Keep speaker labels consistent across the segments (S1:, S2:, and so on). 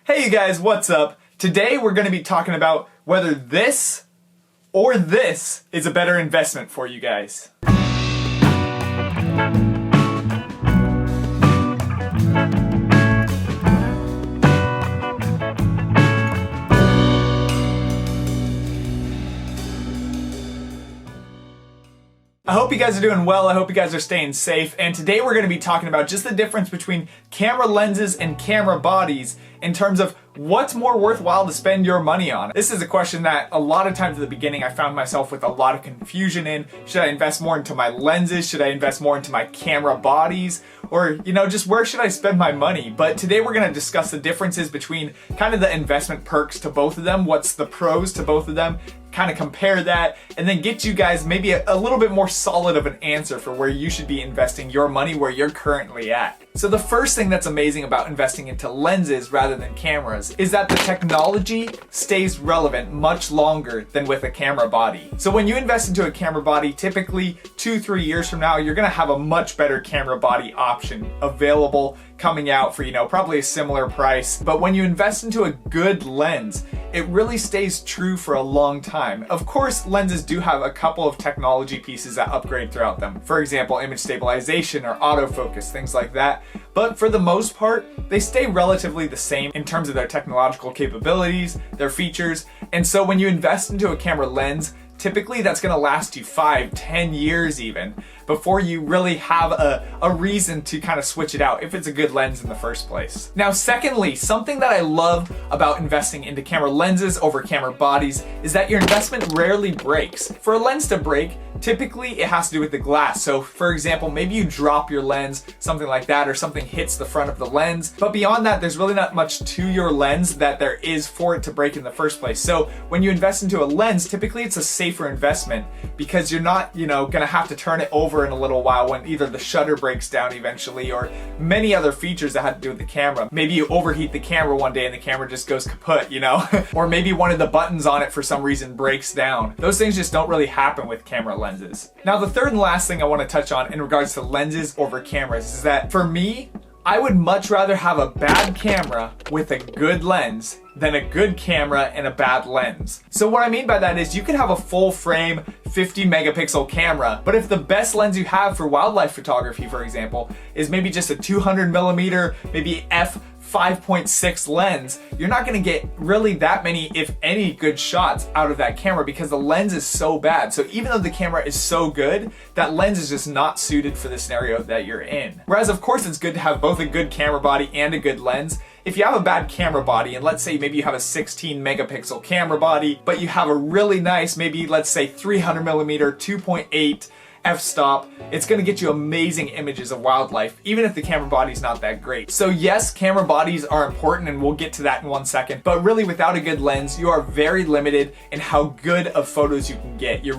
S1: Hey you guys, what's up? Today we're going to be talking about whether this or this is a better investment for you guys. I hope you guys are doing well. I hope you guys are staying safe. And today we're going to be talking about just the difference between camera lenses and camera bodies in terms of what's more worthwhile to spend your money on. This is a question that a lot of times at the beginning I found myself with a lot of confusion in. Should I invest more into my lenses? Should I invest more into my camera bodies? Or, just where should I spend my money? But today we're going to discuss the differences between kind of the investment perks to both of them, what's the pros to both of them, kind of compare that, and then get you guys maybe a little bit more solid of an answer for where you should be investing your money where you're currently at. So the first thing that's amazing about investing into lenses rather than cameras is that the technology stays relevant much longer than with a camera body. So when you invest into a camera body, typically 2-3 years from now, you're gonna have a much better camera body option available coming out for, probably a similar price. But when you invest into a good lens, it really stays true for a long time. Of course, lenses do have a couple of technology pieces that upgrade throughout them. For example, image stabilization or autofocus, things like that. But for the most part, they stay relatively the same in terms of their technological capabilities, their features. And so when you invest into a camera lens, typically that's going to last you 5-10 years even before you really have a reason to kind of switch it out if it's a good lens in the first place. Now, secondly, something that I love about investing into camera lenses over camera bodies is that your investment rarely breaks. For a lens to break, typically it has to do with the glass. So for example, maybe you drop your lens, something like that, or something hits the front of the lens. But beyond that, there's really not much to your lens that there is for it to break in the first place. So when you invest into a lens, typically it's a safer investment because you're not, gonna have to turn it over in a little while when either the shutter breaks down eventually or many other features that had to do with the camera. Maybe you overheat the camera one day and the camera just goes kaput, or maybe one of the buttons on it for some reason breaks down. Those things just don't really happen with camera lenses. Now, the third and last thing I want to touch on in regards to lenses over cameras is that for me, I would much rather have a bad camera with a good lens than a good camera and a bad lens. So what I mean by that is you can have a full frame 50 megapixel camera, but if the best lens you have for wildlife photography, for example, is maybe just a 200 millimeter, maybe f5.6 lens, you're not gonna get really that many, if any, good shots out of that camera because the lens is so bad. So even though the camera is so good, that lens is just not suited for the scenario that you're in. Whereas of course it's good to have both a good camera body and a good lens. If you have a bad camera body, and let's say maybe you have a 16 megapixel camera body, but you have a really nice, maybe let's say 300 millimeter, 2.8 f-stop, it's gonna get you amazing images of wildlife, even if the camera body's not that great. So yes, camera bodies are important, and we'll get to that in 1 second, but really without a good lens, you are very limited in how good of photos you can get. You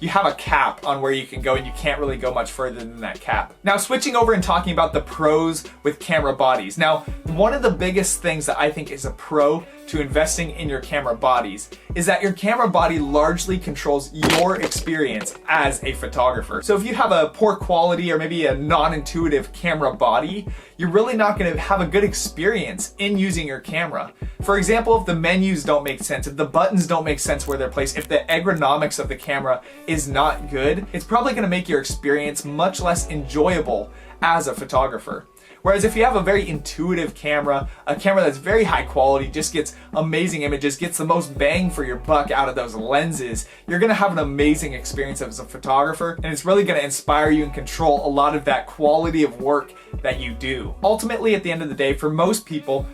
S1: have a cap on where you can go, and you can't really go much further than that cap. Now, switching over and talking about the pros with camera bodies. Now, one of the biggest things that I think is a pro to investing in your camera bodies is that your camera body largely controls your experience as a photographer. So if you have a poor quality or maybe a non-intuitive camera body, you're really not going to have a good experience in using your camera. For example, if the menus don't make sense, if the buttons don't make sense where they're placed, if the ergonomics of the camera is not good, it's probably going to make your experience much less enjoyable as a photographer. Whereas if you have a very intuitive camera, a camera that's very high quality, just gets amazing images, gets the most bang for your buck out of those lenses, you're gonna have an amazing experience as a photographer, and it's really gonna inspire you and control a lot of that quality of work that you do. Ultimately, at the end of the day, for most people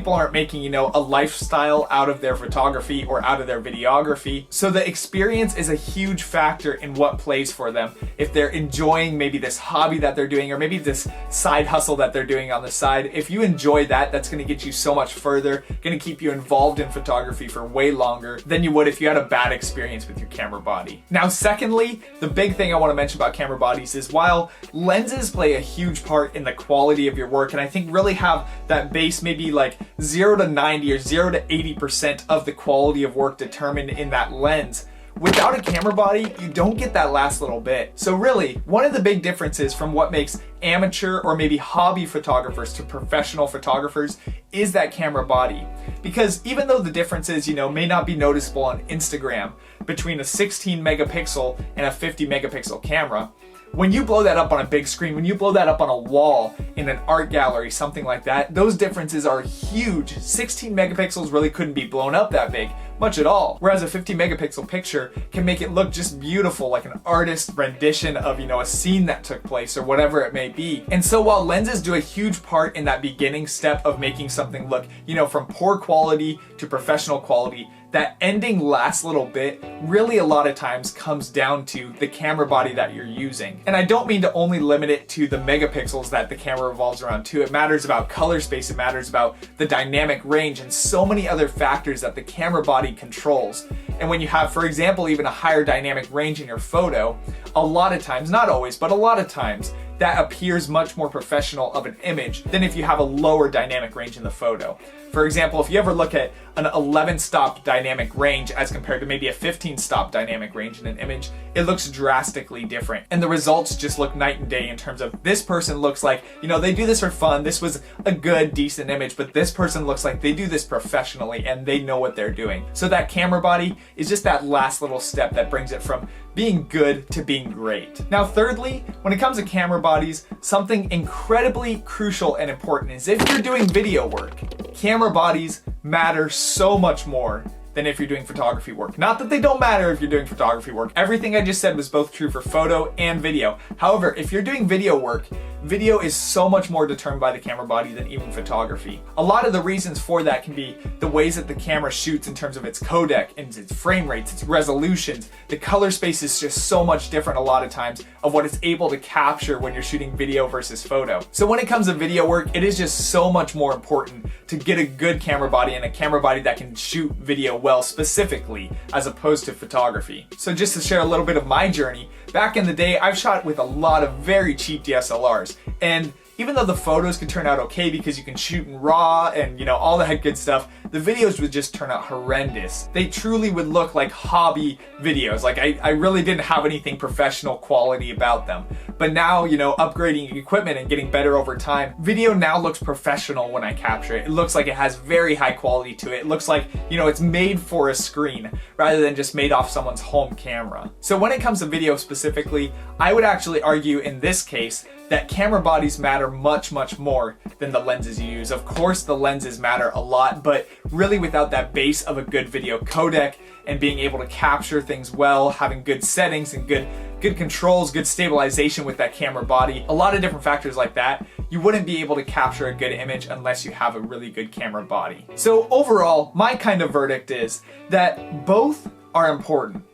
S1: aren't making, a lifestyle out of their photography or out of their videography. So the experience is a huge factor in what plays for them. If they're enjoying maybe this hobby that they're doing, or maybe this side hustle that they're doing on the side, if you enjoy that, that's gonna get you so much further, gonna keep you involved in photography for way longer than you would if you had a bad experience with your camera body. Now, secondly, the big thing I wanna mention about camera bodies is while lenses play a huge part in the quality of your work, and I think really have that base maybe like 0 to 90 or 0 to 80% of the quality of work determined in that lens, without a camera body, you don't get that last little bit. So really, one of the big differences from what makes amateur or maybe hobby photographers to professional photographers is that camera body. Because even though the differences, may not be noticeable on Instagram between a 16 megapixel and a 50 megapixel camera, when you blow that up on a big screen, when you blow that up on a wall in an art gallery, something like that, those differences are huge. 16 megapixels really couldn't be blown up that big, much at all. Whereas a 50 megapixel picture can make it look just beautiful, like an artist rendition of, a scene that took place or whatever it may be. And so while lenses do a huge part in that beginning step of making something look, from poor quality to professional quality, that ending last little bit really a lot of times comes down to the camera body that you're using. And I don't mean to only limit it to the megapixels that the camera revolves around too. It matters about color space, it matters about the dynamic range and so many other factors that the camera body controls. And when you have, for example, even a higher dynamic range in your photo, a lot of times, not always, but a lot of times, that appears much more professional of an image than if you have a lower dynamic range in the photo. For example, if you ever look at an 11 stop dynamic range as compared to maybe a 15 stop dynamic range in an image, it looks drastically different. And the results just look night and day in terms of this person looks like, they do this for fun, this was a good, decent image, but this person looks like they do this professionally and they know what they're doing. So that camera body is just that last little step that brings it from being good to being great. Now, thirdly, when it comes to camera bodies, something incredibly crucial and important is if you're doing video work, camera bodies matter so much more than if you're doing photography work. Not that they don't matter if you're doing photography work. Everything I just said was both true for photo and video. However, if you're doing video work, video is so much more determined by the camera body than even photography. A lot of the reasons for that can be the ways that the camera shoots in terms of its codec and its frame rates, its resolutions. The color space is just so much different a lot of times of what it's able to capture when you're shooting video versus photo. So when it comes to video work, it is just so much more important to get a good camera body and a camera body that can shoot video well specifically as opposed to photography. So just to share a little bit of my journey, back in the day, I've shot with a lot of very cheap DSLRs. And even though the photos could turn out okay because you can shoot in RAW and all that good stuff, the videos would just turn out horrendous. They truly would look like hobby videos. Like I really didn't have anything professional quality about them. But now, upgrading equipment and getting better over time, video now looks professional when I capture it. It looks like it has very high quality to it. It looks like, it's made for a screen rather than just made off someone's home camera. So when it comes to video specifically, I would actually argue in this case that camera bodies matter much, much more than the lenses you use. Of course, the lenses matter a lot, but really without that base of a good video codec and being able to capture things well, having good settings and good controls, good stabilization with that camera body, a lot of different factors like that, you wouldn't be able to capture a good image unless you have a really good camera body. So overall, my kind of verdict is that both are important.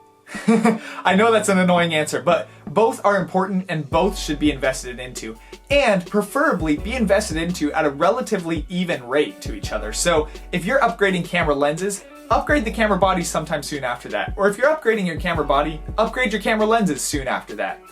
S1: I know that's an annoying answer, but both are important and both should be invested into, and preferably be invested into at a relatively even rate to each other. So if you're upgrading camera lenses, upgrade the camera body sometime soon after that. Or if you're upgrading your camera body, upgrade your camera lenses soon after that.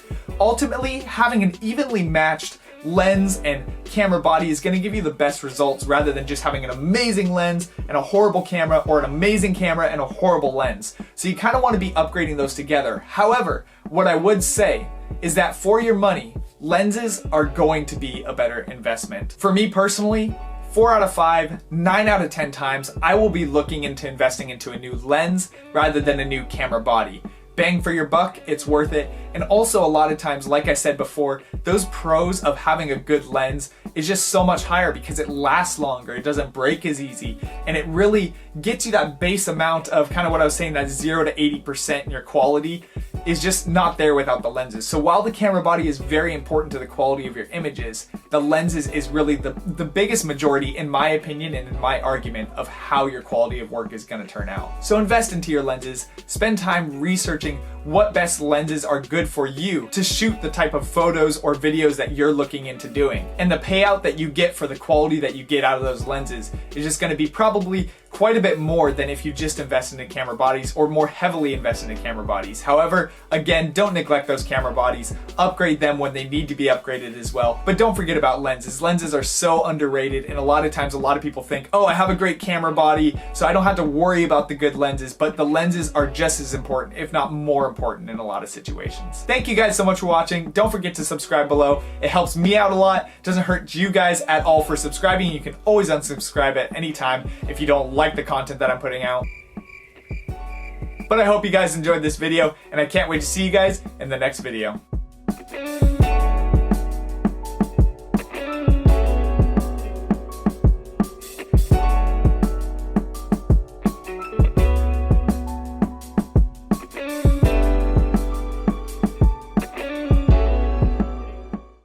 S1: Ultimately, having an evenly matched lens and camera body is going to give you the best results rather than just having an amazing lens and a horrible camera, or an amazing camera and a horrible lens. So you kind of want to be upgrading those together. However, what I would say is that for your money, lenses are going to be a better investment. For me personally, 4 out of 5, 9 out of 10 times, I will be looking into investing into a new lens rather than a new camera body. Bang for your buck, it's worth it. And also a lot of times, like I said before, those pros of having a good lens is just so much higher because it lasts longer, it doesn't break as easy, and it really gets you that base amount of kind of what I was saying, that 0 to 80% in your quality is just not there without the lenses. So while the camera body is very important to the quality of your images, the lenses is really the biggest majority, in my opinion and in my argument, of how your quality of work is going to turn out. So invest into your lenses, spend time researching what best lenses are good for you to shoot the type of photos or videos that you're looking into doing. And the payout that you get for the quality that you get out of those lenses is just going to be probably quite a bit more than if you just invest into camera bodies or more heavily invest into camera bodies. However, again, don't neglect those camera bodies. Upgrade them when they need to be upgraded as well. But don't forget about lenses. Lenses are so underrated, and a lot of times a lot of people think, oh, I have a great camera body, so I don't have to worry about the good lenses, but the lenses are just as important, if not more important in a lot of situations. Thank you guys so much for watching. Don't forget to subscribe below. It helps me out a lot. Doesn't hurt you guys at all for subscribing. You can always unsubscribe at any time if you don't like the content that I'm putting out. But I hope you guys enjoyed this video, and I can't wait to see you guys in the next video.